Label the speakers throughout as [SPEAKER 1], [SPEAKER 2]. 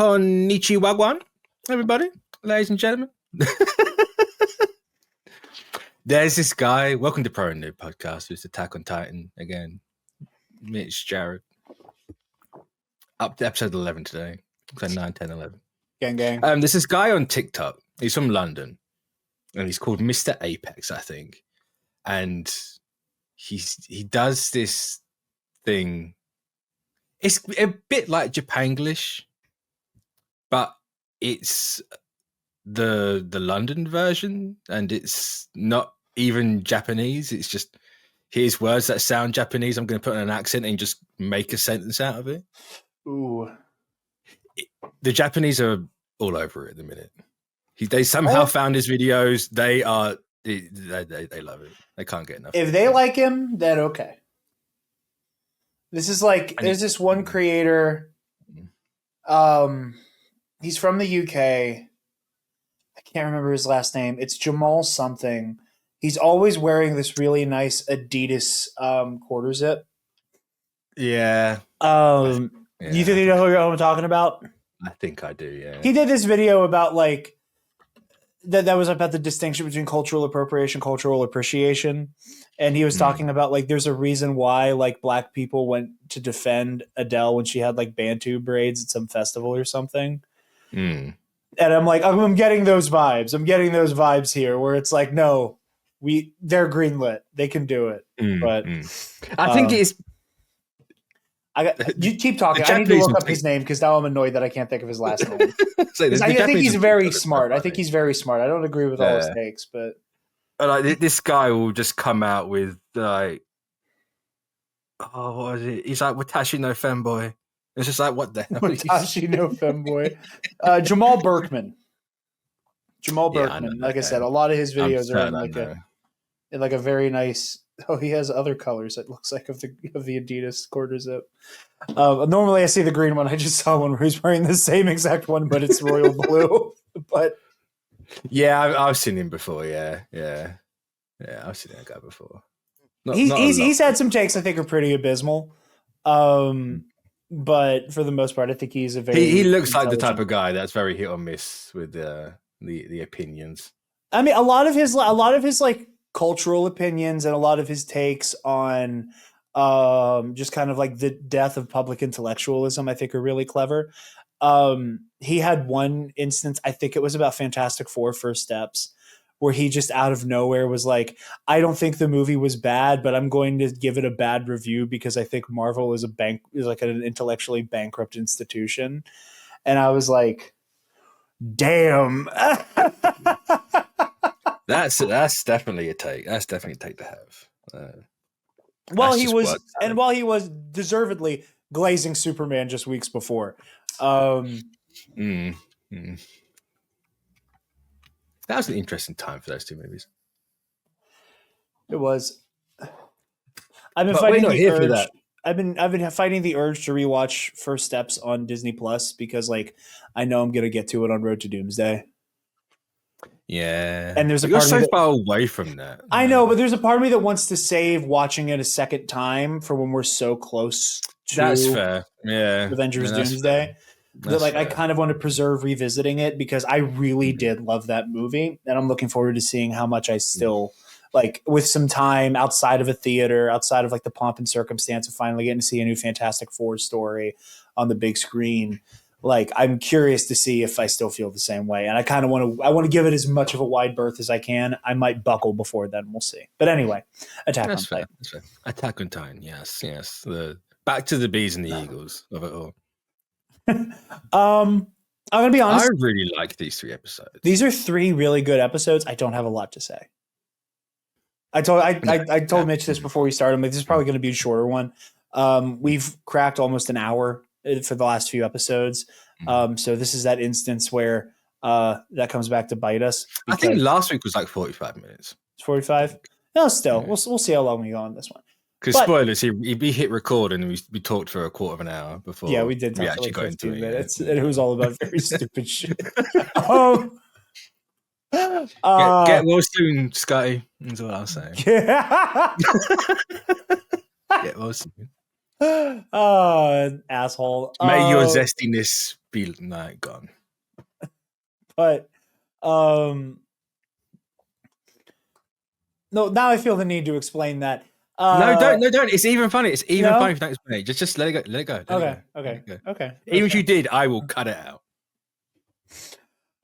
[SPEAKER 1] Konnichiwa, everybody, ladies and gentlemen. There's this guy. Welcome to Pro and Noob Podcast. Who's Attack on Titan again. Mitch, Jarod. Up to episode 11 today. So 9, 10, 11.
[SPEAKER 2] Gang.
[SPEAKER 1] There's this guy on TikTok. He's from London, and he's called Mr. Apex, I think. And he does this thing. It's a bit like Japanglish, but it's the London version, and it's not even Japanese. It's just here's words that sound Japanese. I'm going to put in an accent and just make a sentence out of it.
[SPEAKER 2] Ooh,
[SPEAKER 1] the Japanese are all over it at the minute. They somehow found his videos. They love it. They can't get enough.
[SPEAKER 2] If they like him, then okay. This is like there's this one creator. He's from the UK. I can't remember his last name. It's Jamal something. He's always wearing this really nice Adidas quarter zip.
[SPEAKER 1] Yeah.
[SPEAKER 2] Do you think you know who I'm talking about?
[SPEAKER 1] I think I do, yeah.
[SPEAKER 2] He did this video about like that was about the distinction between cultural appropriation, cultural appreciation. And he was talking about like there's a reason why like black people went to defend Adele when she had like Bantu braids at some festival or something. And I'm like, I'm getting those vibes. I'm getting those vibes here where it's like, no, they're greenlit. They can do it. But
[SPEAKER 1] I think it's
[SPEAKER 2] you keep talking. I need to look up his name because now I'm annoyed that I can't think of his last name. I think he's very smart. I think he's very smart. I don't agree with all his takes, but
[SPEAKER 1] like this guy will just come out with like, what is it? He's like Watashi no Femboy. It's just like, what the hell?
[SPEAKER 2] Watashi no Femboy. Jamal Berkman. Like I said, a lot of his videos are in like a very nice. Oh, he has other colors. It looks like of the Adidas quarter zip. Normally, I see the green one. I just saw one where he's wearing the same exact one, but it's royal blue. But
[SPEAKER 1] yeah, I've seen him before. Yeah. I've seen that guy before.
[SPEAKER 2] He's had some takes I think are pretty abysmal. But for the most part, I think he's a very.
[SPEAKER 1] He looks like the type of guy that's very hit or miss with the opinions.
[SPEAKER 2] I mean, a lot of his like cultural opinions and a lot of his takes on just kind of like the death of public intellectualism, I think are really clever. He had one instance, I think it was about Fantastic Four First Steps, where he just out of nowhere was like, I don't think the movie was bad, but I'm going to give it a bad review because I think Marvel is like an intellectually bankrupt institution. And I was like, damn.
[SPEAKER 1] That's definitely a take. That's definitely a take to have.
[SPEAKER 2] While he was deservedly glazing Superman just weeks before.
[SPEAKER 1] That was an interesting time for those two movies.
[SPEAKER 2] It was. I've been fighting the urge. I've been fighting the urge to rewatch First Steps on Disney Plus because, like, I know I'm gonna get to it on Road to Doomsday.
[SPEAKER 1] Yeah,
[SPEAKER 2] and there's
[SPEAKER 1] you're so far away from that.
[SPEAKER 2] I know, but there's a part of me that wants to save watching it a second time for when we're so close to.
[SPEAKER 1] That's fair. Yeah,
[SPEAKER 2] Avengers Doomsday. I kind of want to preserve revisiting it because I really did love that movie, and I'm looking forward to seeing how much I still like with some time outside of a theater, outside of like the pomp and circumstance of finally getting to see a new Fantastic Four story on the big screen. Like, I'm curious to see if I still feel the same way, and I kind of want to give it as much of a wide berth as I can. I might buckle before then. We'll see. But anyway, Attack on Titan.
[SPEAKER 1] Attack on Titan. Yes. The back to the bees and the eagles of it all.
[SPEAKER 2] I'm gonna be honest.
[SPEAKER 1] I really like these 3 episodes.
[SPEAKER 2] These are 3 really good episodes. I don't have a lot to say. I told Mitch this before we started. I'm like, this is probably going to be a shorter one. We've cracked almost an hour for the last few episodes. So this is that instance where that comes back to bite us.
[SPEAKER 1] I think last week was like 45 minutes.
[SPEAKER 2] It's 45. No, still, we'll see how long we go on this one.
[SPEAKER 1] Because spoilers, he hit record and we talked for a quarter of an hour before.
[SPEAKER 2] Yeah, we did talk for like 15 minutes, and it was all about very stupid shit.
[SPEAKER 1] Get well soon, Scotty. That's what I'll say.
[SPEAKER 2] Yeah.
[SPEAKER 1] Get well soon.
[SPEAKER 2] Oh, asshole.
[SPEAKER 1] May your zestiness be gone.
[SPEAKER 2] But no, now I feel the need to explain that.
[SPEAKER 1] No, don't. It's even funny. It's even funny if you don't explain it. Just let it go. Let it go.
[SPEAKER 2] Okay.
[SPEAKER 1] Even if you did, I will cut it out.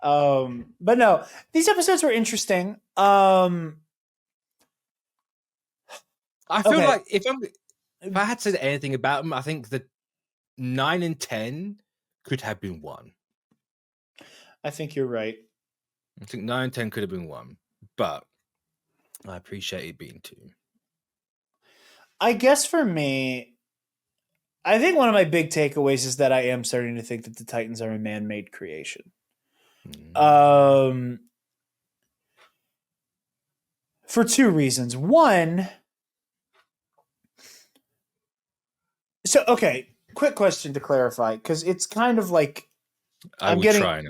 [SPEAKER 2] But no, these episodes were interesting.
[SPEAKER 1] I feel like if I had to say anything about them, I think the 9 and 10 could have been 1.
[SPEAKER 2] I think you're right.
[SPEAKER 1] I think 9 and 10 could have been 1, but I appreciate it being 2.
[SPEAKER 2] I guess for me, I think one of my big takeaways is that I am starting to think that the Titans are a man-made creation. For 2 reasons. One, so okay, quick question to clarify, because it's kind of like
[SPEAKER 1] I'm
[SPEAKER 2] getting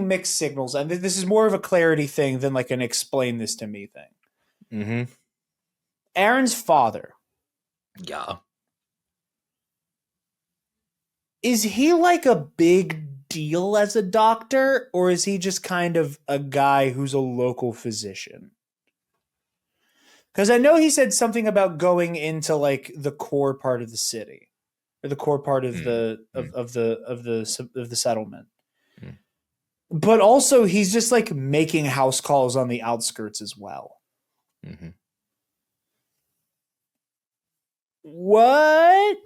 [SPEAKER 2] mixed signals. And this is more of a clarity thing than like an explain this to me thing.
[SPEAKER 1] Mm-hmm.
[SPEAKER 2] Aaron's father.
[SPEAKER 1] Yeah.
[SPEAKER 2] Is he like a big deal as a doctor, or is he just kind of a guy who's a local physician? Because I know he said something about going into like the core part of the city, or the core part of the settlement. But also, he's just like making house calls on the outskirts as well.
[SPEAKER 1] Mm-hmm.
[SPEAKER 2] What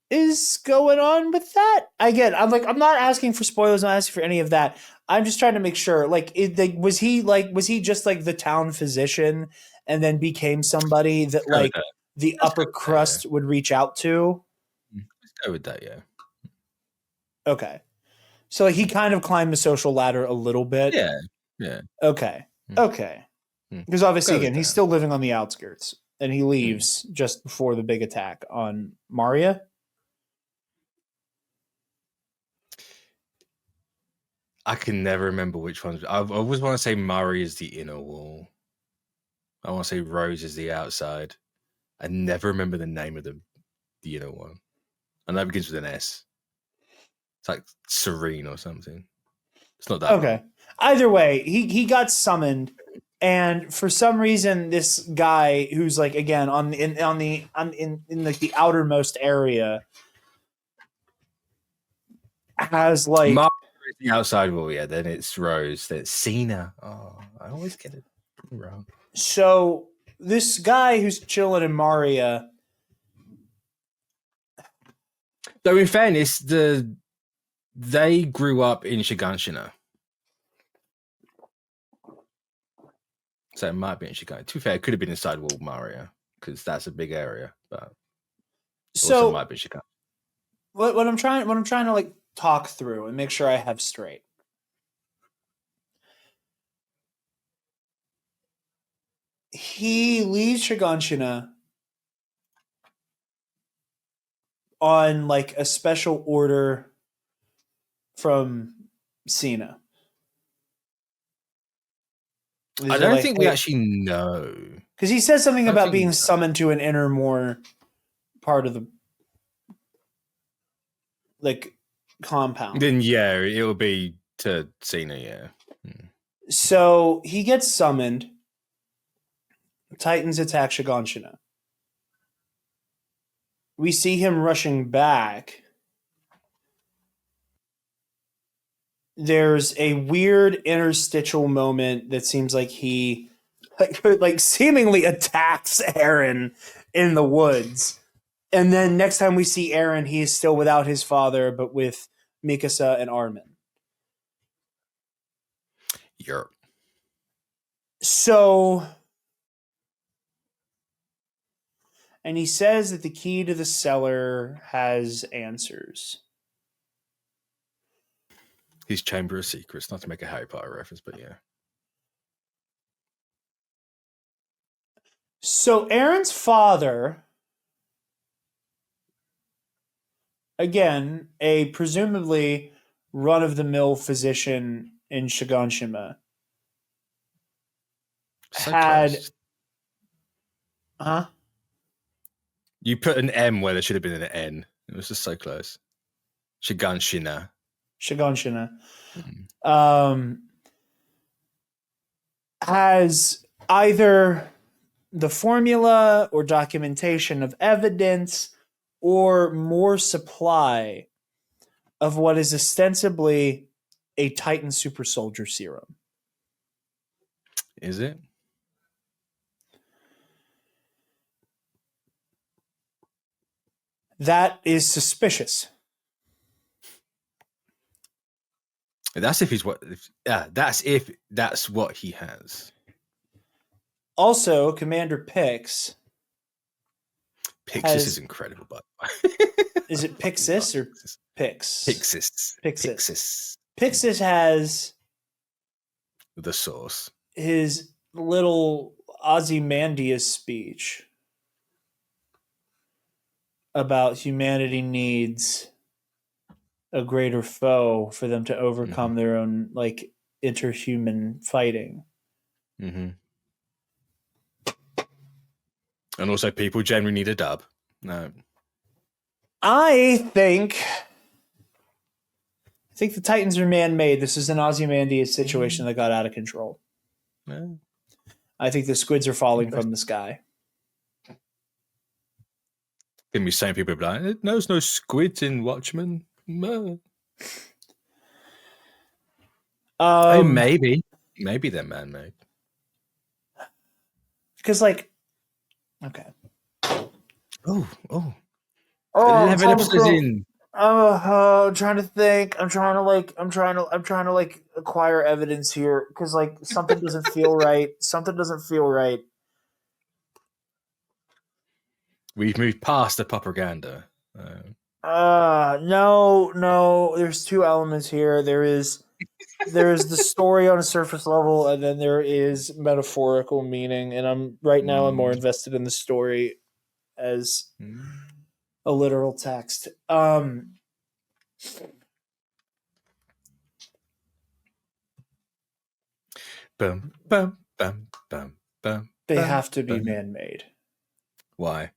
[SPEAKER 2] is going on with that? Again, I'm not asking for spoilers. I'm not asking for any of that. I'm just trying to make sure. Like, was he just like the town physician, and then became somebody that like the upper crust would reach out to?
[SPEAKER 1] Let's go with that. Yeah.
[SPEAKER 2] Okay. So like, he kind of climbed the social ladder a little bit.
[SPEAKER 1] Yeah.
[SPEAKER 2] Okay. Because obviously, again, he's still living on the outskirts, and he leaves just before the big attack on Maria.
[SPEAKER 1] I can never remember which ones. I always want to say Murray is the inner wall. I want to say Rose is the outside. I never remember the name of the inner one. I know it begins with an S. It's like Serene or something. It's not that.
[SPEAKER 2] Okay. Either way, he got summoned, and for some reason, this guy who's like again in like the outermost area has like
[SPEAKER 1] the outside wall. Yeah, then it's Rose. Then it's Cena. Oh, I always get it wrong.
[SPEAKER 2] So this guy who's chilling in Maria.
[SPEAKER 1] Though in fairness, they grew up in Shiganshina. So it might be in Chicago. To be fair, it could have been inside Wall Maria because that's a big area, but also might be Chicago.
[SPEAKER 2] What I'm trying to like talk through and make sure I have straight. He leaves Shiganshina on like a special order from Cena.
[SPEAKER 1] I don't think we actually know.
[SPEAKER 2] Because he says something about being summoned to an inner more part of the like compound.
[SPEAKER 1] Then yeah, it will be to Cena, yeah.
[SPEAKER 2] So he gets summoned. Titans attack Shiganshina. We see him rushing back. There's a weird interstitial moment that seems like he like seemingly attacks Aaron in the woods. And then next time we see Aaron, he is still without his father, but with Mikasa and Armin.
[SPEAKER 1] Yep.
[SPEAKER 2] So, and he says that the key to the cellar has answers.
[SPEAKER 1] His Chamber of Secrets, not to make a Harry Potter reference, but yeah.
[SPEAKER 2] So Aaron's father, again, a presumably run-of-the-mill physician in Shiganshima, had...
[SPEAKER 1] You put an M where there should have been an N. It was just so close. Shiganshina.
[SPEAKER 2] Has either the formula or documentation of evidence or more supply of what is ostensibly a Titan super soldier serum.
[SPEAKER 1] Is it?
[SPEAKER 2] That is suspicious.
[SPEAKER 1] That's if he's what. That's if that's what he has.
[SPEAKER 2] Also, Commander Pix.
[SPEAKER 1] Pixis is incredible, by the way.
[SPEAKER 2] Is it Pixis or Pix?
[SPEAKER 1] Pixis.
[SPEAKER 2] Pixis has
[SPEAKER 1] The source.
[SPEAKER 2] His little Ozymandias speech about humanity needs a greater foe for them to overcome their own like interhuman fighting.
[SPEAKER 1] Mm-hmm. And also, people generally need a dub. No,
[SPEAKER 2] I think the Titans are man-made. This is an Ozymandias situation that got out of control.
[SPEAKER 1] Yeah.
[SPEAKER 2] I think the squids are falling from the sky.
[SPEAKER 1] Gonna be saying people be like, "There's no squids in Watchmen." No. Maybe they're man-made.
[SPEAKER 2] Because, like, okay.
[SPEAKER 1] Oh.
[SPEAKER 2] 11
[SPEAKER 1] episodes in.
[SPEAKER 2] I'm trying to think. I'm trying to acquire evidence here because like something doesn't feel right. Something doesn't feel right.
[SPEAKER 1] We've moved past the propaganda.
[SPEAKER 2] No. There's two elements here. There is the story on a surface level, and then there is metaphorical meaning. And I'm more invested in the story as a literal text.
[SPEAKER 1] Bum, bum, bum, bum, bum.
[SPEAKER 2] They have to be man-made.
[SPEAKER 1] Why?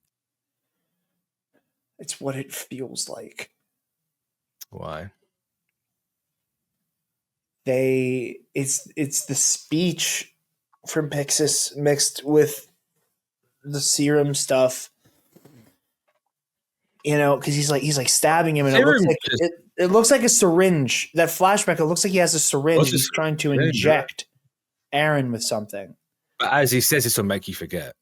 [SPEAKER 2] It's what it feels like.
[SPEAKER 1] Why?
[SPEAKER 2] It's the speech from Pixis mixed with the serum stuff. You know, because he's like stabbing him, and it looks like a syringe. That flashback, it looks like he has a syringe. He's trying to inject Aaron with something.
[SPEAKER 1] But as he says, this will make you forget.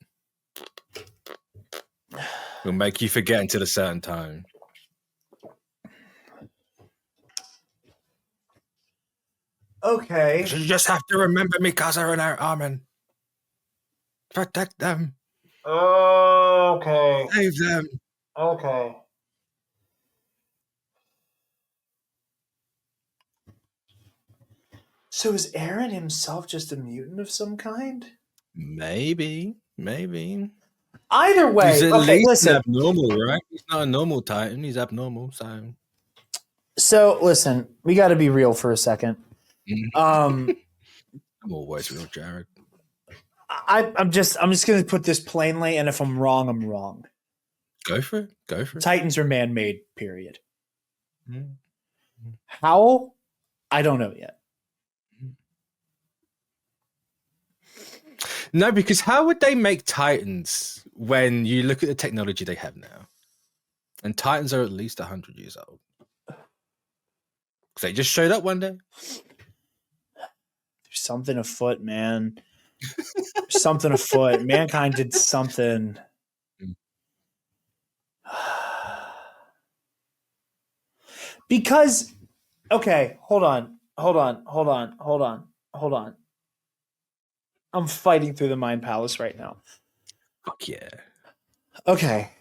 [SPEAKER 1] It'll make you forget until a certain time.
[SPEAKER 2] Okay.
[SPEAKER 1] You just have to remember Mikasa and Armin. Protect them.
[SPEAKER 2] Okay.
[SPEAKER 1] Save them.
[SPEAKER 2] Okay. So is Aaron himself just a mutant of some kind?
[SPEAKER 1] Maybe.
[SPEAKER 2] Either way,
[SPEAKER 1] he's at
[SPEAKER 2] okay,
[SPEAKER 1] least
[SPEAKER 2] listen.
[SPEAKER 1] Abnormal, right? He's not a normal Titan. He's abnormal,
[SPEAKER 2] So listen, we got to be real for a second.
[SPEAKER 1] I'm always real, Jarod.
[SPEAKER 2] I'm just going to put this plainly, and if I'm wrong, I'm wrong.
[SPEAKER 1] Go for it.
[SPEAKER 2] Titans are man-made, period.
[SPEAKER 1] Mm-hmm.
[SPEAKER 2] How? I don't know yet.
[SPEAKER 1] No, because how would they make Titans when you look at the technology they have now? And Titans are at least 100 years old. Because they just showed up one day.
[SPEAKER 2] There's something afoot, man. There's something afoot. Mankind did something. Because, okay, hold on. I'm fighting through the Mind Palace right now.
[SPEAKER 1] Fuck yeah. Okay.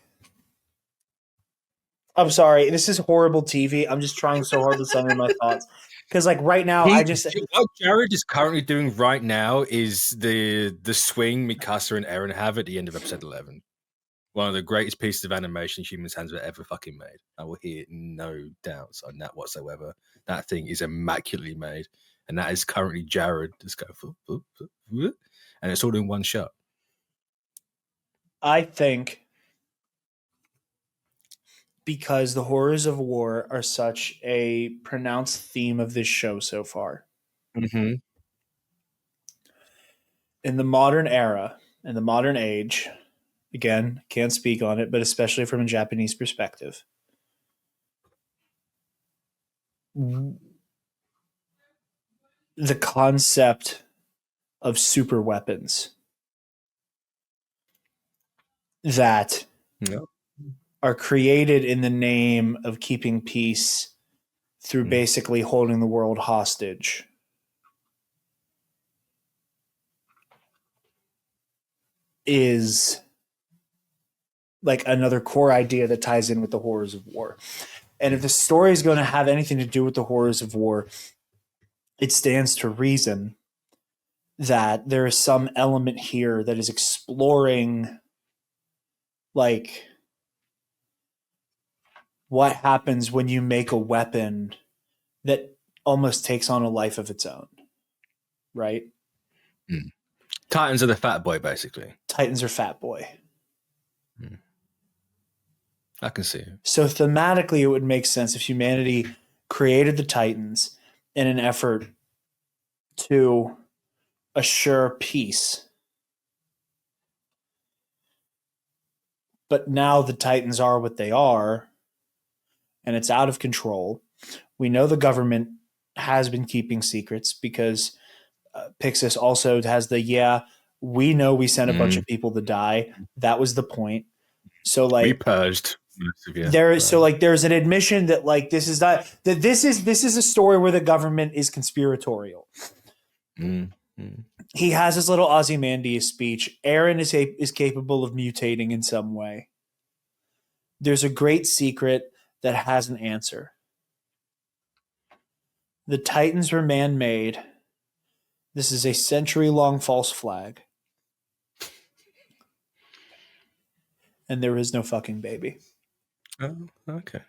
[SPEAKER 2] I'm sorry. This is horrible TV. I'm just trying so hard to center my thoughts. Because, like, right now,
[SPEAKER 1] what Jarod is currently doing right now is the swing Mikasa and Eren have at the end of episode 11. One of the greatest pieces of animation humans' hands have ever fucking made. I will hear no doubts on that whatsoever. That thing is immaculately made. And that is currently Jarod just go, and it's all in one shot.
[SPEAKER 2] I think because the horrors of war are such a pronounced theme of this show so far.
[SPEAKER 1] Mm-hmm.
[SPEAKER 2] In the modern era, in the modern age, again, can't speak on it, but especially from a Japanese perspective, the concept of super weapons that are created in the name of keeping peace through basically holding the world hostage is like another core idea that ties in with the horrors of war. And if the story is going to have anything to do with the horrors of war, it stands to reason that there is some element here that is exploring like what happens when you make a weapon that almost takes on a life of its own, right?
[SPEAKER 1] Titans are the fat boy, basically.
[SPEAKER 2] Titans are fat boy.
[SPEAKER 1] I can see it.
[SPEAKER 2] So thematically, it would make sense if humanity created the Titans in an effort to assure peace. But now the Titans are what they are, and it's out of control. We know the government has been keeping secrets because Pixis also has we know we sent a bunch of people to die. That was the point. So like
[SPEAKER 1] we purged most of you.
[SPEAKER 2] There's an admission that like this is a story where the government is conspiratorial. He has his little Ozymandias speech. Aaron is capable of mutating in some way. There's a great secret that has an answer. The Titans were man-made. This is a century-long false flag. And there is no fucking baby.
[SPEAKER 1] Oh, okay.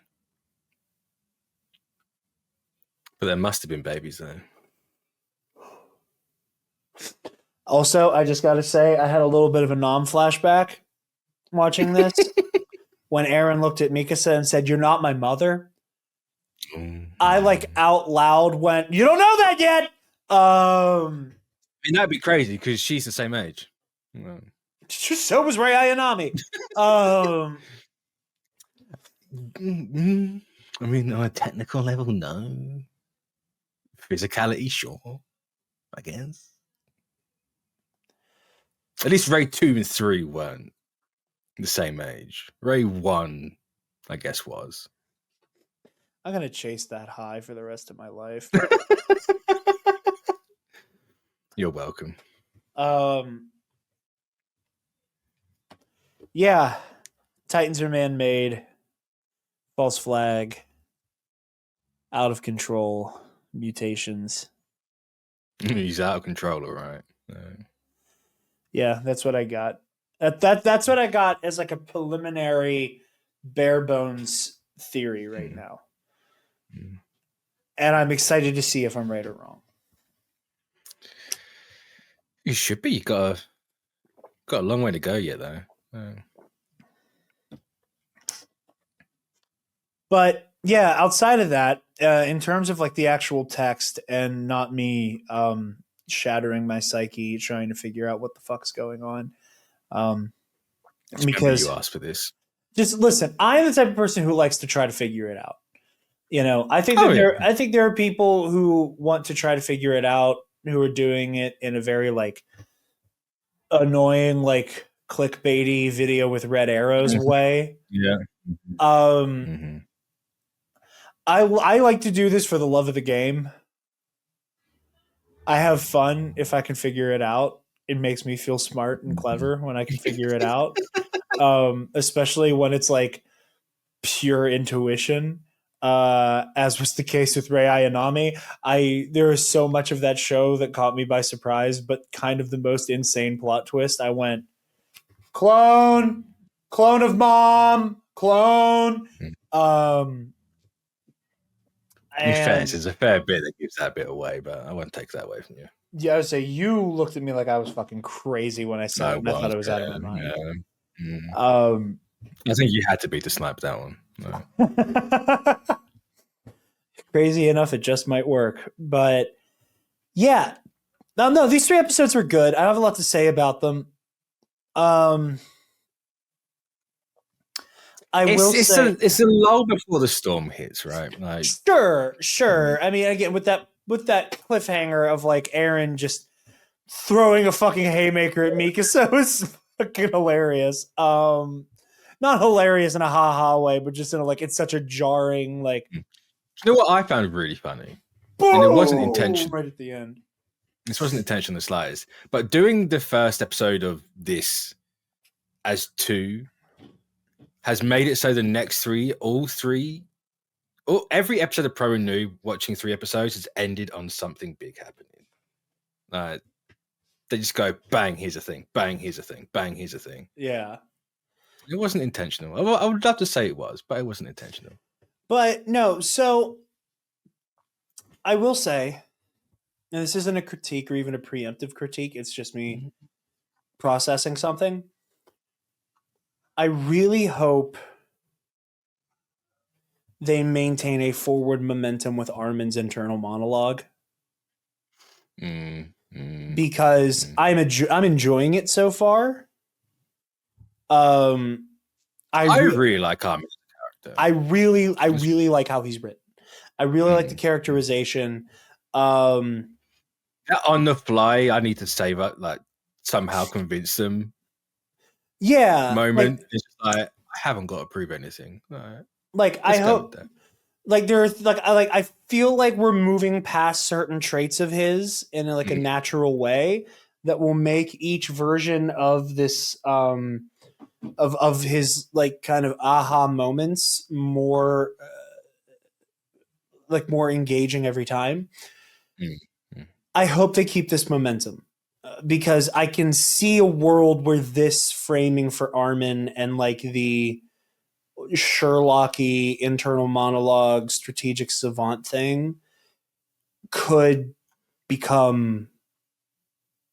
[SPEAKER 1] But there must have been babies though.
[SPEAKER 2] Also, I just got to say, I had a little bit of a Nom flashback watching this. When Aaron looked at Mikasa and said, "You're not my mother," I like out loud went, "You don't know that yet."
[SPEAKER 1] I mean, that'd be crazy because she's the same age.
[SPEAKER 2] So was Rei Ayanami.
[SPEAKER 1] I mean, on a technical level, no. Physicality, sure. I guess. At least Ray 2 and 3 weren't the same age. Ray 1, I guess, was.
[SPEAKER 2] I'm going to chase that high for the rest of my life.
[SPEAKER 1] You're welcome.
[SPEAKER 2] Yeah. Titans are man-made. False flag. Out of control. Mutations.
[SPEAKER 1] He's out of control, all right.
[SPEAKER 2] Yeah, that's what I got. That's what I got as like a preliminary bare bones theory right now. And I'm excited to see if I'm right or wrong.
[SPEAKER 1] You should be. You got a long way to go yet, though.
[SPEAKER 2] But yeah, outside of that, in terms of like the actual text and not me shattering my psyche trying to figure out what the fuck's going on. Because
[SPEAKER 1] you asked for this.
[SPEAKER 2] Just listen, I'm the type of person who likes to try to figure it out. You know, I think there are people who want to try to figure it out who are doing it in a very like annoying, like clickbaity video with red arrows way.
[SPEAKER 1] Yeah.
[SPEAKER 2] I like to do this for the love of the game. I have fun if I can figure it out. It makes me feel smart and clever when I can figure it out. Especially when it's like pure intuition. As was the case with Rei Ayanami. There is so much of that show that caught me by surprise, but kind of the most insane plot twist. I went, clone of mom, clone.
[SPEAKER 1] There's a fair bit that gives that bit away, but I won't take that away from you.
[SPEAKER 2] Yeah, I would say you looked at me like I was fucking crazy when I said it. I thought I was out of my mind.
[SPEAKER 1] I think you had to be to snipe that one. No.
[SPEAKER 2] Crazy enough, it just might work. But yeah. No, these 3 episodes were good. I don't have a lot to say about them.
[SPEAKER 1] It's a lull before the storm hits, right? Like,
[SPEAKER 2] sure. I mean, again, with that cliffhanger of like Aaron just throwing a fucking haymaker at Mika, so it's fucking hilarious. Not hilarious in a ha-ha way, but just in a like, it's such a jarring, like,
[SPEAKER 1] you know what I found really funny?
[SPEAKER 2] boom,
[SPEAKER 1] and it wasn't intentional.
[SPEAKER 2] Right at the end.
[SPEAKER 1] This wasn't intentional in the slightest. But doing the first episode of this as 2 has made it so the next 3, every episode of Pro and Noob watching 3 episodes has ended on something big happening. They just go, bang, here's a thing, bang, here's a thing, bang, here's a thing.
[SPEAKER 2] Yeah.
[SPEAKER 1] It wasn't intentional. I would love to say it was, but it wasn't intentional.
[SPEAKER 2] But no, so I will say, and this isn't a critique or even a preemptive critique, it's just me processing something. I really hope they maintain a forward momentum with Armin's internal monologue. Because I'm enjoying it so far. I
[SPEAKER 1] really like Armin's character.
[SPEAKER 2] I really like how he's written. I really like the characterization.
[SPEAKER 1] On the fly, I need to save up, like, somehow convince them.
[SPEAKER 2] Yeah.
[SPEAKER 1] Moment. Like, it's like, I haven't got to prove anything. Right.
[SPEAKER 2] Like, I hope, like, there's like, I feel like we're moving past certain traits of his in like a natural way that will make each version of this, of his like kind of aha moments more, like more engaging every time. I hope they keep this momentum because I can see a world where this framing for Armin and like the Sherlocky internal monologue, strategic savant thing could become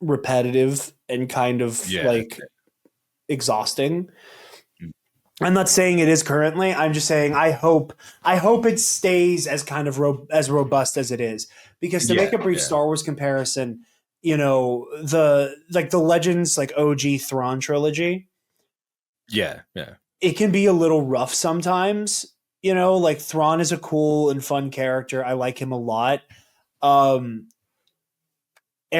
[SPEAKER 2] repetitive and kind of like exhausting. I'm not saying it is currently. I'm just saying I hope it stays as kind of as robust as it is. Because to make a brief Star Wars comparison, you know, the Legends like OG Thrawn trilogy.
[SPEAKER 1] Yeah.
[SPEAKER 2] It can be a little rough sometimes, you know, like Thrawn is a cool and fun character. I like him a lot. Heir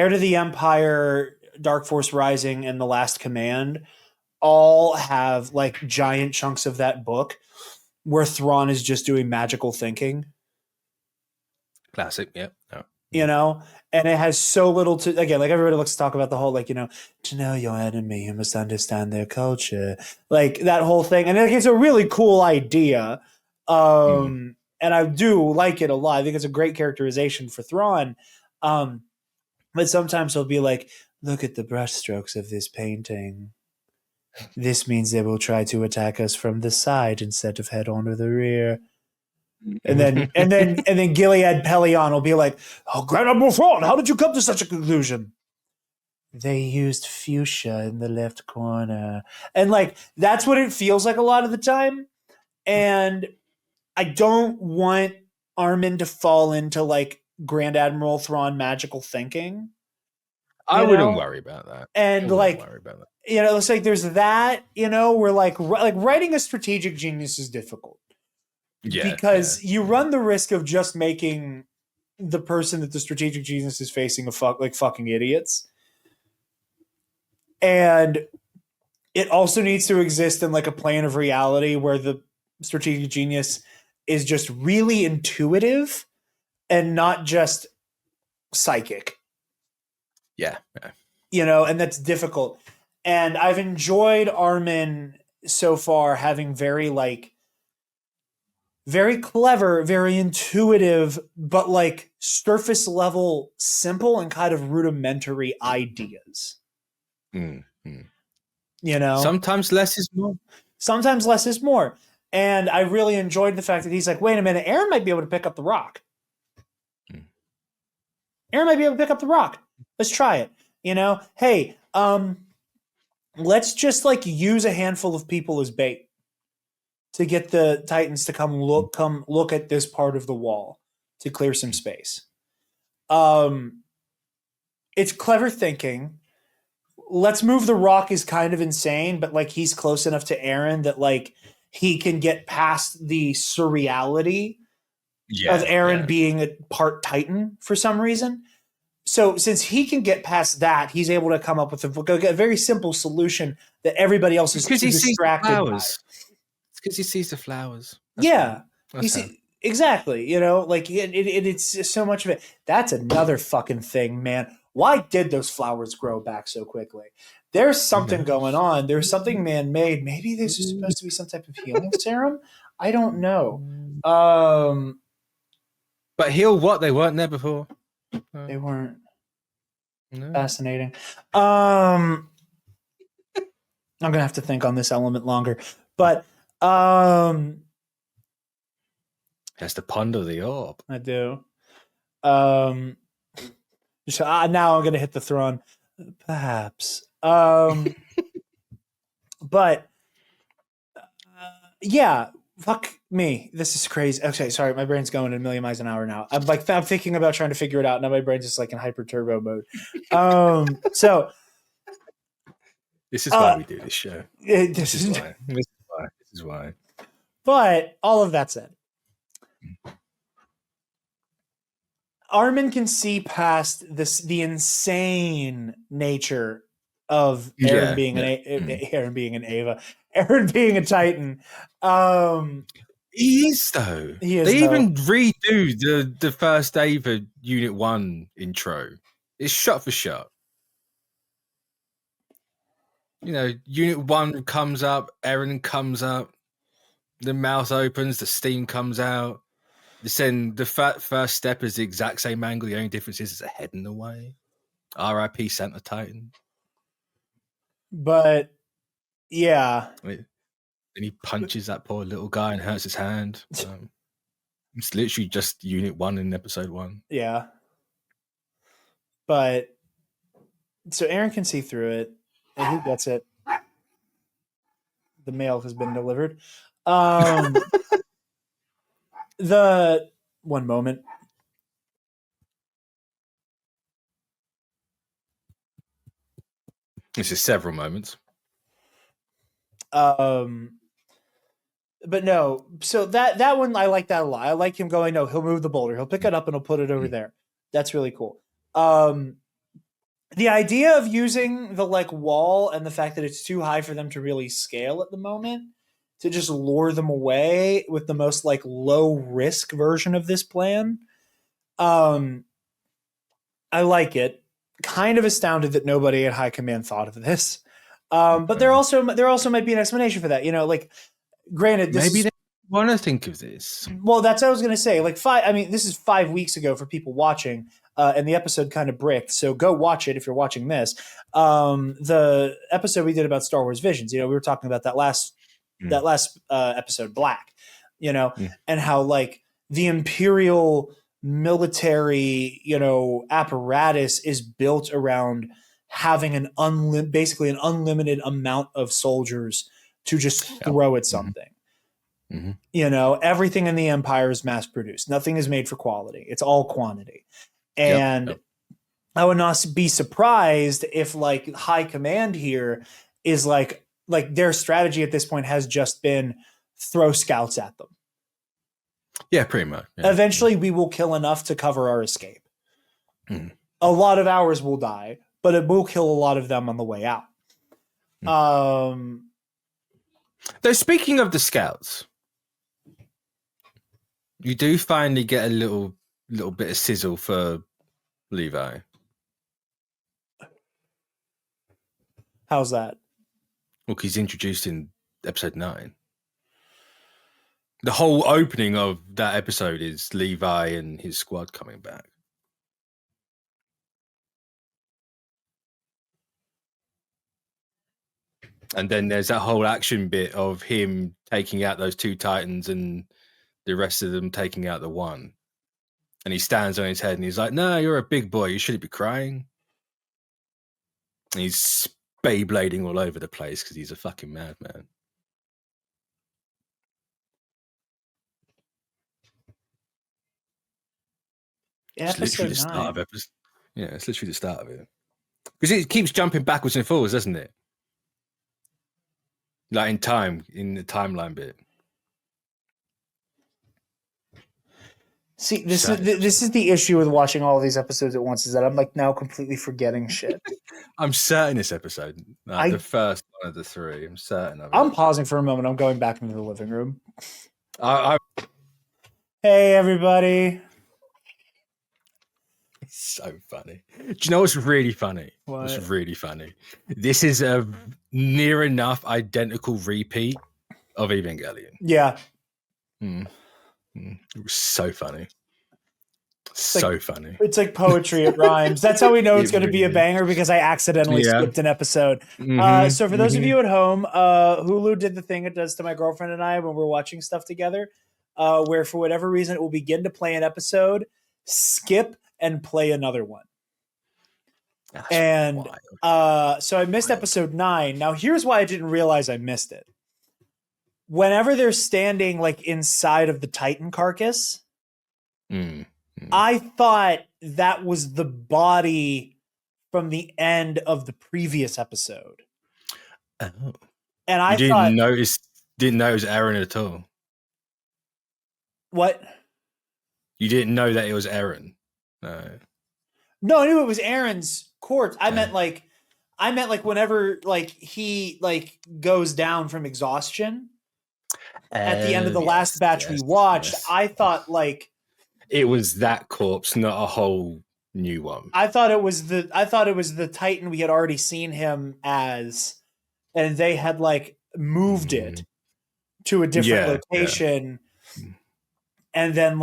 [SPEAKER 2] to the Empire, Dark Force Rising, and The Last Command all have like giant chunks of that book where Thrawn is just doing magical thinking.
[SPEAKER 1] Classic, yeah.
[SPEAKER 2] You know, and it has so little to, again, like everybody looks to talk about the whole, like, you know, to know your enemy, you must understand their culture, like that whole thing. And it's a really cool idea. And I do like it a lot. I think it's a great characterization for Thrawn. But sometimes he'll be like, look at the brushstrokes of this painting. This means they will try to attack us from the side instead of head on to the rear. And then Gilead Pelion will be like, "Oh, Grand Admiral Thrawn, how did you come to such a conclusion?" They used fuchsia in the left corner, and like that's what it feels like a lot of the time. And I don't want Armin to fall into like Grand Admiral Thrawn magical thinking.
[SPEAKER 1] I wouldn't worry about that.
[SPEAKER 2] And like, you know, it's like there's that, you know, where like writing a strategic genius is difficult. Because you run the risk of just making the person that the strategic genius is facing fucking idiots. And it also needs to exist in like a plane of reality where the strategic genius is just really intuitive and not just psychic.
[SPEAKER 1] Yeah.
[SPEAKER 2] You know, and that's difficult. And I've enjoyed Armin so far having very clever, very intuitive, but like surface level, simple and kind of rudimentary ideas. You know,
[SPEAKER 1] sometimes less is more.
[SPEAKER 2] And I really enjoyed the fact that he's like, wait a minute, Aaron might be able to pick up the rock. Aaron might be able to pick up the rock. Let's try it. You know, hey, let's just like use a handful of people as bait. to get the Titans to come look at this part of the wall to clear some space. It's clever thinking. Let's move the rock is kind of insane, but like he's close enough to Aaron that like he can get past the surreality of Aaron being a part Titan for some reason. So since he can get past that, he's able to come up with a very simple solution that everybody else is too distracted by.
[SPEAKER 1] It's because he sees the flowers.
[SPEAKER 2] You see, exactly. You know, like it's just so much of it. That's another fucking thing, man. Why did those flowers grow back so quickly? There's something going on. There's something man-made. Maybe this is supposed to be some type of healing serum. I don't know.
[SPEAKER 1] But heal what? They weren't there before.
[SPEAKER 2] They weren't. No. Fascinating. I'm gonna have to think on this element longer, but
[SPEAKER 1] has to ponder the orb.
[SPEAKER 2] I do. So now I'm gonna hit the throne, perhaps. But yeah. Fuck me. This is crazy. Okay, sorry. My brain's going at a million miles an hour now. I'm thinking about trying to figure it out. Now my brain's just like in hyper turbo mode. So
[SPEAKER 1] this is why we do this show. This is why.
[SPEAKER 2] But all of that said, Armin can see past the insane nature of Aaron being Aaron being an Ava, Aaron being a Titan.
[SPEAKER 1] He is though. They even redo the first Ava Unit 1 intro. It's shot for shot. You know, Unit 1 comes up, Aaron comes up, the mouth opens, the steam comes out. The first step is the exact same angle. The only difference is it's a head in the way. R.I.P. Santa Titan.
[SPEAKER 2] But yeah.
[SPEAKER 1] And he punches that poor little guy and hurts his hand. It's literally just Unit 1 in episode 1.
[SPEAKER 2] Yeah. But so Aaron can see through it, and he gets it. The mail has been delivered. The one moment.
[SPEAKER 1] This is several moments.
[SPEAKER 2] But no, so that one I like that a lot. I like him going, no, he'll move the boulder, he'll pick it up and he'll put it over there. That's really cool. The idea of using the like wall and the fact that it's too high for them to really scale at the moment to just lure them away with the most like low risk version of this plan. I like it. Kind of astounded that nobody at high command thought of this. But there also might be an explanation for that. You know, like granted,
[SPEAKER 1] maybe they want to think of this.
[SPEAKER 2] Well, that's what I was going to say. Like this is 5 weeks ago for people watching, and the episode kind of bricked. So go watch it if you're watching this. The episode we did about Star Wars Visions. You know, we were talking about that last episode, Black. You know, and how like the Imperial military, you know, apparatus is built around having basically an unlimited amount of soldiers to just throw at something.
[SPEAKER 1] Mm-hmm.
[SPEAKER 2] You know, everything in the Empire is mass produced. Nothing is made for quality. It's all quantity. And I would not be surprised if like high command here is like their strategy at this point has just been throw scouts at them.
[SPEAKER 1] Yeah, pretty much. Yeah.
[SPEAKER 2] Eventually we will kill enough to cover our escape. A lot of ours will die, but it will kill a lot of them on the way out. Though
[SPEAKER 1] speaking of the scouts, you do finally get a little bit of sizzle for Levi.
[SPEAKER 2] How's that?
[SPEAKER 1] Look, he's introduced in episode 9. The whole opening of that episode is Levi and his squad coming back. And then there's that whole action bit of him taking out those 2 Titans and the rest of them taking out the 1. And he stands on his head and he's like, no, you're a big boy. You shouldn't be crying. And he's Beyblading all over the place because he's a fucking madman. It's literally the
[SPEAKER 2] Episode
[SPEAKER 1] start
[SPEAKER 2] 9.
[SPEAKER 1] of episode. Yeah, it's literally the start of it. Because it keeps jumping backwards and forwards, doesn't it? Like in time, in the timeline bit.
[SPEAKER 2] See, this is the issue with watching all of these episodes at once, is that I'm like now completely forgetting shit.
[SPEAKER 1] I'm certain this episode, like the first one of the 3, I'm certain of it.
[SPEAKER 2] I'm pausing for a moment. I'm going back into the living room.
[SPEAKER 1] Hey,
[SPEAKER 2] everybody.
[SPEAKER 1] It's so funny. Do you know what's really funny?
[SPEAKER 2] What?
[SPEAKER 1] What's really funny? This is a near enough identical repeat of Evangelion.
[SPEAKER 2] Yeah.
[SPEAKER 1] It was so funny. So funny.
[SPEAKER 2] It's like poetry. It rhymes. That's how we know it's going to be a banger, because I accidentally skipped an episode. So for those of you at home, Hulu did the thing it does to my girlfriend and I when we're watching stuff together, where for whatever reason it will begin to play an episode, skip, and play another one.
[SPEAKER 1] That's
[SPEAKER 2] and
[SPEAKER 1] wild.
[SPEAKER 2] So I missed episode 9. Now here's why I didn't realize I missed it. Whenever they're standing like inside of the Titan carcass, I thought that was the body from the end of the previous episode.
[SPEAKER 1] Oh.
[SPEAKER 2] And I
[SPEAKER 1] didn't know it was Eren at all.
[SPEAKER 2] What?
[SPEAKER 1] You didn't know that it was Eren?
[SPEAKER 2] No, I knew it was Eren's corpse. I meant like whenever like he like goes down from exhaustion at the end of the last batch we watched. I thought like
[SPEAKER 1] it was that corpse, not a whole new one.
[SPEAKER 2] I thought it was the Titan we had already seen him as, and they had like moved it to a different location, and then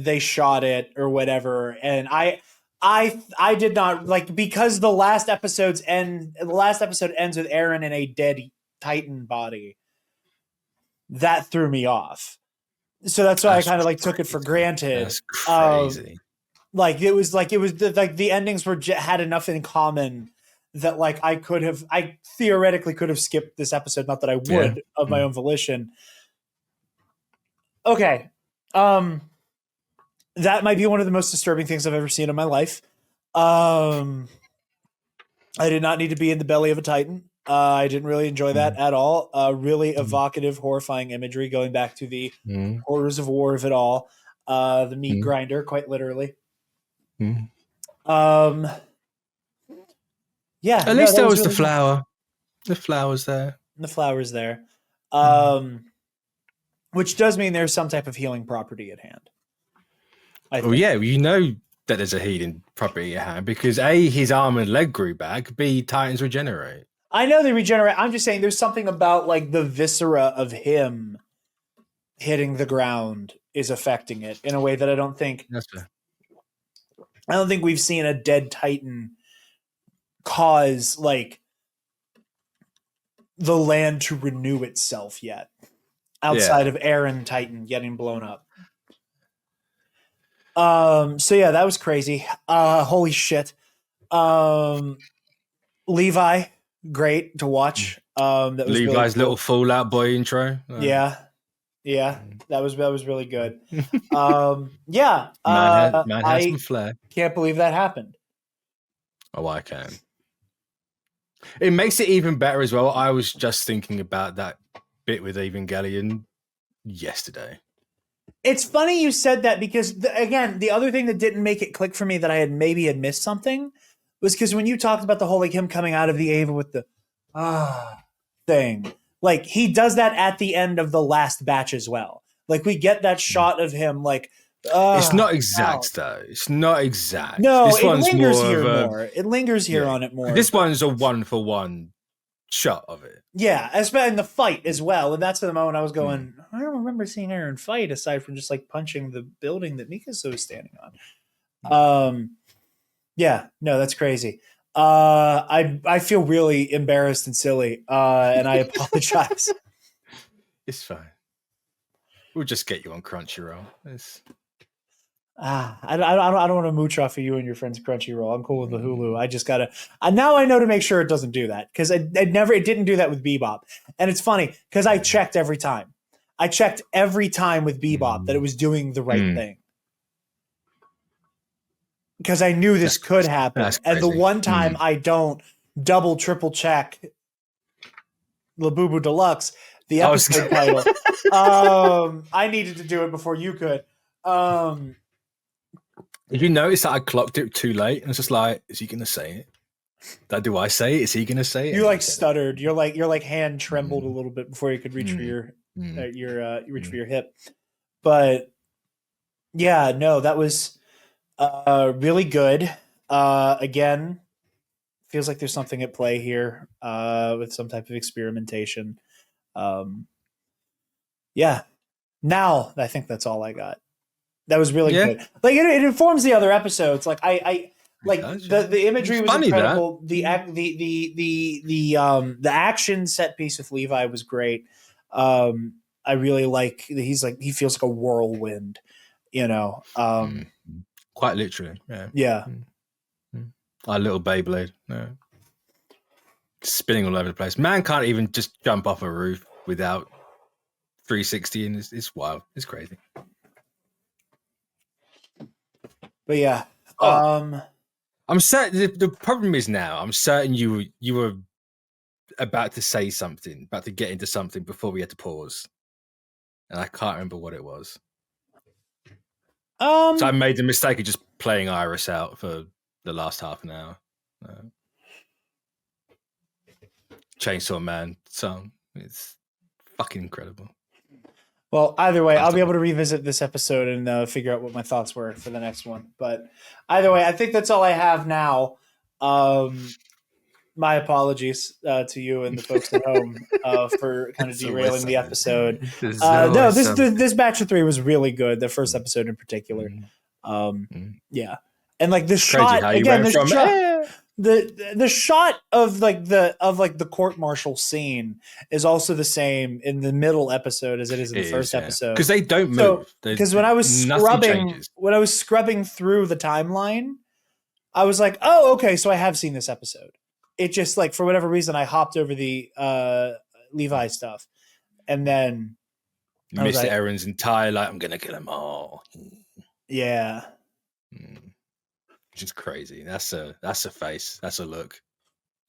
[SPEAKER 2] they shot it or whatever. And I did not like, because the last episode ends with Eren in a dead Titan body. That threw me off. So that's why I kind of like took it for granted.
[SPEAKER 1] That's crazy.
[SPEAKER 2] The endings had enough in common that like I theoretically could have skipped this episode. Not that I would of my own volition. Okay. That might be one of the most disturbing things I've ever seen in my life. I did not need to be in the belly of a Titan. I didn't really enjoy that at all. Really evocative, horrifying imagery going back to the horrors of war of it all. The meat grinder, quite literally.
[SPEAKER 1] At
[SPEAKER 2] At
[SPEAKER 1] least there was the flower. The flower's there.
[SPEAKER 2] The flower's there. Which does mean there's some type of healing property at hand.
[SPEAKER 1] You know that there's a healing property at hand because A, his arm and leg grew back, B, Titans regenerate.
[SPEAKER 2] I know they regenerate. I'm just saying there's something about like the viscera of him hitting the ground is affecting it in a way that I don't think we've seen a dead Titan cause like the land to renew itself yet, outside of Eren Titan getting blown up. So yeah, that was crazy. Holy shit. Levi, great to watch. That was
[SPEAKER 1] Levi's
[SPEAKER 2] really cool.
[SPEAKER 1] little Fallout Boy intro.
[SPEAKER 2] Yeah, that was really good.
[SPEAKER 1] Man has some flair.
[SPEAKER 2] Can't believe that happened.
[SPEAKER 1] Oh, I can. It makes it even better as well. I was just thinking about that bit with Evangelion yesterday.
[SPEAKER 2] It's funny you said that because, again, the other thing that didn't make it click for me that I had missed something was because when you talked about the whole like him coming out of the Ava with the thing, like he does that at the end of the last batch as well. Like we get that shot of him like.
[SPEAKER 1] It's not exact though. It's not exact.
[SPEAKER 2] No,
[SPEAKER 1] this one's
[SPEAKER 2] lingers
[SPEAKER 1] more
[SPEAKER 2] here
[SPEAKER 1] of
[SPEAKER 2] more. It lingers here on it more.
[SPEAKER 1] This one's a 1-for-1 shot of it.
[SPEAKER 2] Yeah, especially in the fight as well. And that's the moment I was going, I don't remember seeing Eren fight aside from just like punching the building that Mikasa was standing on. Yeah, no, that's crazy. I feel really embarrassed and silly, and I apologize.
[SPEAKER 1] It's fine. We'll just get you on Crunchyroll.
[SPEAKER 2] I don't want to mooch off of you and your friend's Crunchyroll. I'm cool with the Hulu. I just gotta. Now I know to make sure it doesn't do that because it didn't do that with Bebop. And it's funny because I checked every time. I checked every time with Bebop that it was doing the right thing. because I knew this could happen. And the one time I don't double, triple check Labubu Deluxe, the episode title, I needed to do it before you could.
[SPEAKER 1] Did you notice that I clocked it too late? And it's just like, is he going to say it? Do I say it? Is he going to say it?
[SPEAKER 2] You like stuttered. Your hand trembled a little bit before you could reach for your for your hip. But yeah, no, that was really good. Again, feels like there's something at play here with some type of experimentation. Yeah. Now I think that's all I got. That was really good. Like it informs the other episodes. Like I like the imagery was funny, incredible. The action set piece with Levi was great. I really like he feels like a whirlwind, you know.
[SPEAKER 1] Quite literally.
[SPEAKER 2] Yeah.
[SPEAKER 1] Our little Beyblade. Yeah. Spinning all over the place. Man can't even just jump off a roof without 360, and it's wild. It's crazy.
[SPEAKER 2] But yeah.
[SPEAKER 1] I'm certain the problem is now I'm certain you were about to say something, about to get into something before we had to pause. And I can't remember what it was. So I made the mistake of just playing Iris out for the last half an hour. Chainsaw Man song. It's fucking incredible.
[SPEAKER 2] Well, either way, I'll be able to revisit this episode and figure out what my thoughts were for the next one. But either way, I think that's all I have now. My apologies to you and the folks at home for kind of derailing the episode. No, this batch of 3 was really good. The first episode in particular. Yeah. And like the shot again, the shot of the court martial scene is also the same in the middle episode as it is in the first episode.
[SPEAKER 1] Because they don't move.
[SPEAKER 2] Because when I was scrubbing through the timeline, I was like, oh, okay, so I have seen this episode. It just like for whatever reason I hopped over the Levi stuff, and then
[SPEAKER 1] Mr. Aaron's entire like I'm gonna kill them all.
[SPEAKER 2] Yeah.
[SPEAKER 1] Which is crazy. That's a face. That's a look.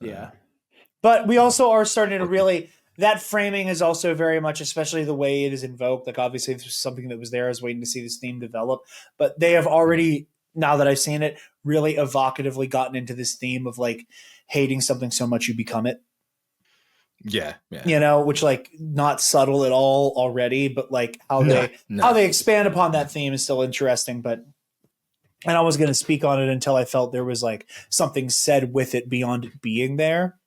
[SPEAKER 2] Yeah. But we also are starting to really that framing is also very much, especially the way it is invoked. Like obviously this was something that was there. I was waiting to see this theme develop. But they have already, now that I've seen it, really evocatively gotten into this theme of like hating something so much you become it.
[SPEAKER 1] Yeah.
[SPEAKER 2] You know, which like not subtle at all already, but like how they expand upon that theme is still interesting. But and I was going to speak on it until I felt there was like something said with it beyond it being there.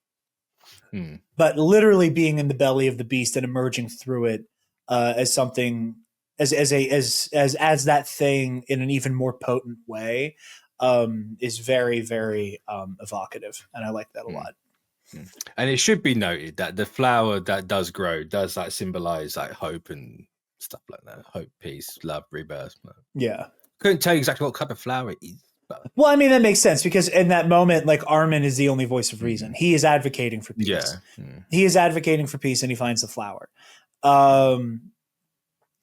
[SPEAKER 2] But literally being in the belly of the beast and emerging through it as something as that thing in an even more potent way is very, very evocative, and I like that a lot.
[SPEAKER 1] And it should be noted that the flower that does grow does like symbolize like hope and stuff like that. Hope, peace, love, rebirth.
[SPEAKER 2] Yeah.
[SPEAKER 1] Couldn't tell you exactly what type of flower it is. But...
[SPEAKER 2] Well, I mean, that makes sense because in that moment, like Armin is the only voice of reason. He is advocating for peace.
[SPEAKER 1] Yeah.
[SPEAKER 2] He is advocating for peace and he finds the flower.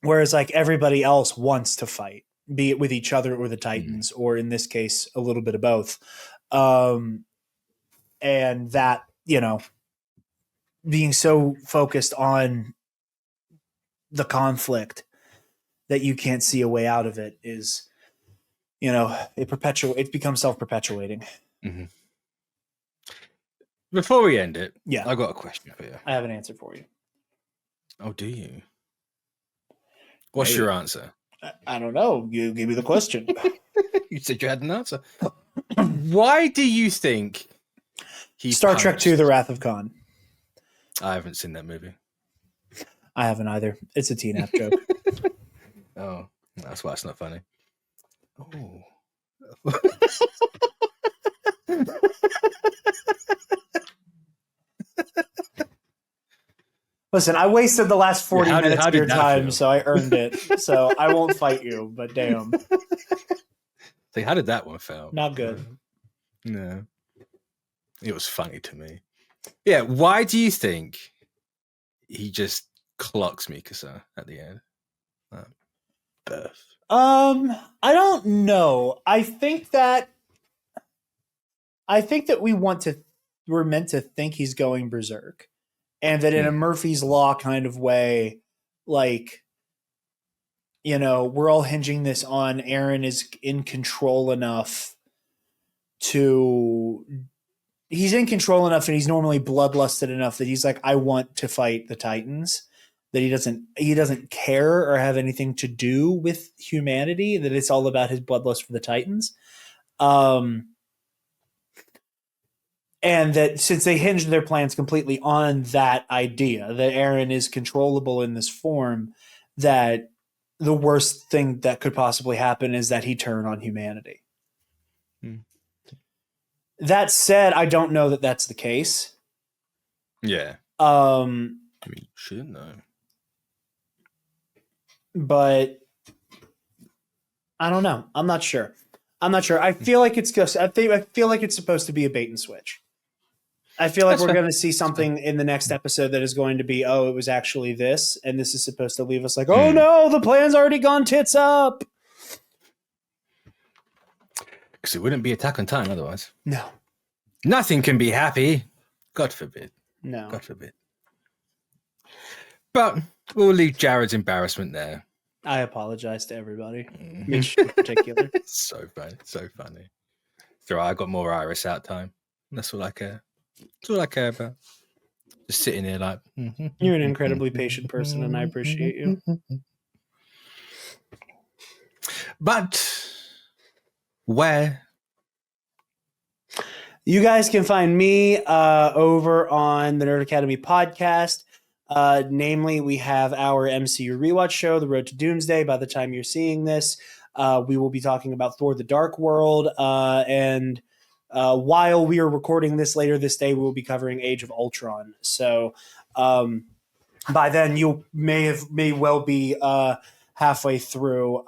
[SPEAKER 2] Whereas like everybody else wants to fight, be it with each other or the Titans, or in this case, a little bit of both. And that, you know, being so focused on the conflict that you can't see a way out of it is, you know, it becomes self-perpetuating.
[SPEAKER 1] Before we end it,
[SPEAKER 2] yeah,
[SPEAKER 1] I got a question for you.
[SPEAKER 2] I have an answer for you.
[SPEAKER 1] Oh, do you? What's your answer?
[SPEAKER 2] I don't know. You gave me the question.
[SPEAKER 1] You said you had an answer. Why do you think
[SPEAKER 2] Star Trek II: The Wrath of Khan?
[SPEAKER 1] I haven't seen that movie.
[SPEAKER 2] I haven't either. It's a teen app joke.
[SPEAKER 1] Oh, that's why it's not funny. Oh.
[SPEAKER 2] Listen, I wasted the last 40 minutes of your time, so I earned it. So I won't fight you, but damn.
[SPEAKER 1] So how did that one feel?
[SPEAKER 2] Not good.
[SPEAKER 1] No. It was funny to me. Yeah, why do you think he just clocks Mikasa at the end? birth?
[SPEAKER 2] I don't know. I think that we're meant to think he's going berserk, and that in a Murphy's Law kind of way, like, we're all hinging this on Aaron is in control enough he's in control enough, and he's normally bloodlusted enough that he's like, I want to fight the Titans, that he doesn't care or have anything to do with humanity, that it's all about his bloodlust for the Titans. And that since they hinged their plans completely on that idea, that Aaron is controllable in this form, that the worst thing that could possibly happen is that he turn on humanity. That said, I don't know that that's the case.
[SPEAKER 1] Yeah.
[SPEAKER 2] I
[SPEAKER 1] mean, you should know.
[SPEAKER 2] But I don't know. I'm not sure. I feel like it's supposed to be a bait and switch. I feel like we're going to see something in the next episode that is going to be, it was actually this, and this is supposed to leave us like, oh no, the plan's already gone tits up.
[SPEAKER 1] Because it wouldn't be Attack on Titan otherwise.
[SPEAKER 2] No.
[SPEAKER 1] Nothing can be happy. God forbid.
[SPEAKER 2] No.
[SPEAKER 1] God forbid. But we'll leave Jared's embarrassment there.
[SPEAKER 2] I apologize to everybody. Mitch in particular.
[SPEAKER 1] So funny. So funny. So I got more Iris out time. That's all I care. That's all I care about. Just sitting here like...
[SPEAKER 2] You're an incredibly patient person, and I appreciate you.
[SPEAKER 1] But where?
[SPEAKER 2] You guys can find me over on the Nerd Academy podcast. Namely, we have our MCU rewatch show, The Road to Doomsday. By the time you're seeing this, we will be talking about Thor: The Dark World. And while we are recording this later this day, we will be covering Age of Ultron. So by then, you may well be halfway through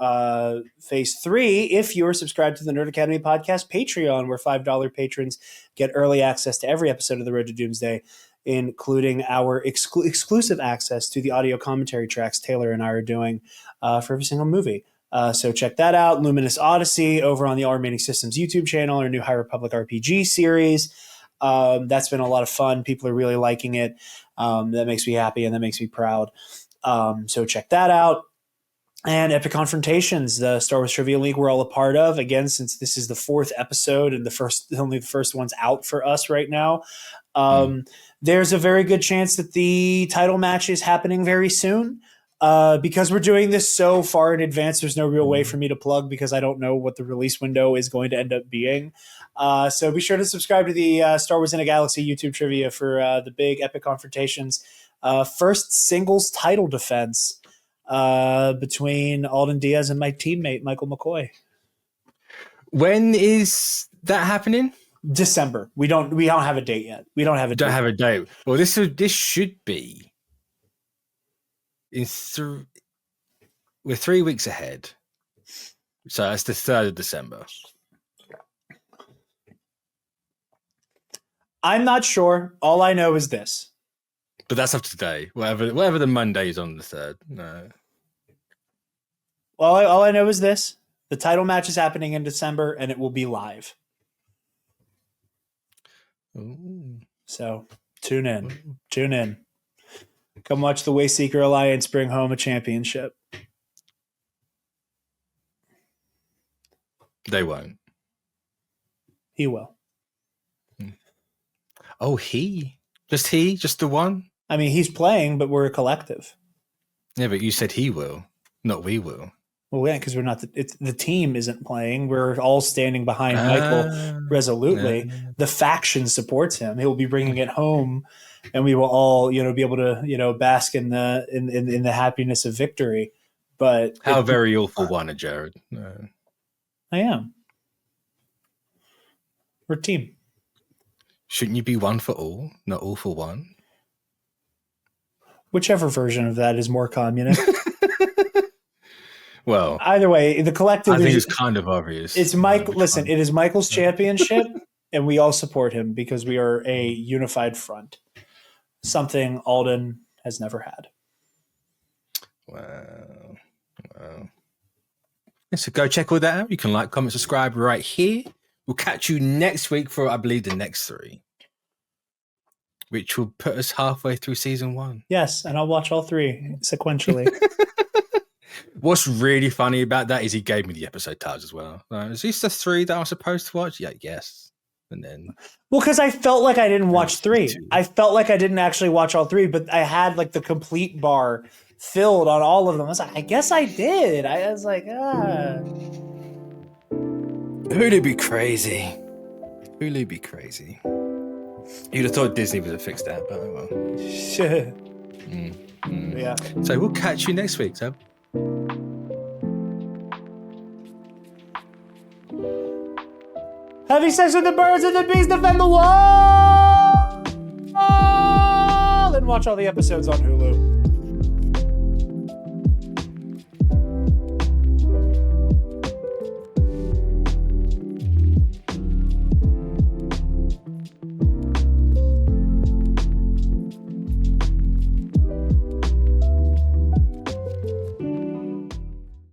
[SPEAKER 2] phase 3 if you're subscribed to the Nerd Academy podcast Patreon, where $5 patrons get early access to every episode of The Road to Doomsday, including our exclusive access to the audio commentary tracks Taylor and I are doing for every single movie. So check that out. Luminous Odyssey over on the All Remaining Systems YouTube channel, our new High Republic RPG series. That's been a lot of fun. People are really liking it. That makes me happy, and that makes me proud. So check that out. And Epic Confrontations, the Star Wars Trivia League we're all a part of. Again, since this is the 4th episode and only the first one's out for us right now, there's a very good chance that the title match is happening very soon. Because we're doing this so far in advance, there's no real way for me to plug because I don't know what the release window is going to end up being. So be sure to subscribe to the Star Wars in a Galaxy YouTube trivia for the big Epic Confrontations first singles title defense between Alden Diaz and my teammate Michael McCoy.
[SPEAKER 1] When is that happening?
[SPEAKER 2] December. We don't have a date yet. We don't have a
[SPEAKER 1] date. Well, this should be we're 3 weeks ahead. So that's the 3rd of December. I'm
[SPEAKER 2] not sure. All I know is this.
[SPEAKER 1] But that's up to today. Whatever the Monday is on the 3rd. No.
[SPEAKER 2] Well, all I know is this. The title match is happening in December, and it will be live.
[SPEAKER 1] Ooh.
[SPEAKER 2] So tune in. Tune in. Come watch the Wayseeker Alliance bring home a championship.
[SPEAKER 1] They won't.
[SPEAKER 2] He will.
[SPEAKER 1] Oh, he? Just the one?
[SPEAKER 2] I mean, he's playing, but we're a collective.
[SPEAKER 1] Yeah, but you said he will, not we will.
[SPEAKER 2] Well, yeah, because we're not. The team isn't playing. We're all standing behind Michael resolutely. The faction supports him. He'll be bringing it home, and we will all, be able to, bask in the happiness of victory. But
[SPEAKER 1] how very awful one, Jarod. No.
[SPEAKER 2] I am. We're a team.
[SPEAKER 1] Shouldn't you be one for all, not all for one?
[SPEAKER 2] Whichever version of that is more communist.
[SPEAKER 1] Well,
[SPEAKER 2] either way, the collective.
[SPEAKER 1] I think it's kind of obvious.
[SPEAKER 2] It's Mike. Listen, it is Michael's championship, and we all support him because we are a unified front. Something Alden has never had.
[SPEAKER 1] Wow. So go check all that out. You can like, comment, subscribe right here. We'll catch you next week for, I believe, the next 3, which will put us halfway through season 1.
[SPEAKER 2] Yes, and I'll watch all 3 sequentially.
[SPEAKER 1] What's really funny about that is he gave me the episode titles as well. Is this the 3 that I'm supposed to watch? Yeah, yes. And then,
[SPEAKER 2] well, because I felt like I didn't watch 3. I felt like I didn't actually watch all 3, but I had like the complete bar filled on all of them. I was like, I guess I did. I was like,
[SPEAKER 1] Hulu be crazy. Hulu be crazy. You'd have thought Disney would have fixed that, but oh well.
[SPEAKER 2] Yeah.
[SPEAKER 1] So we'll catch you next week, so.
[SPEAKER 2] Having sex with the birds and the bees, defend the wall, and watch all the episodes on Hulu.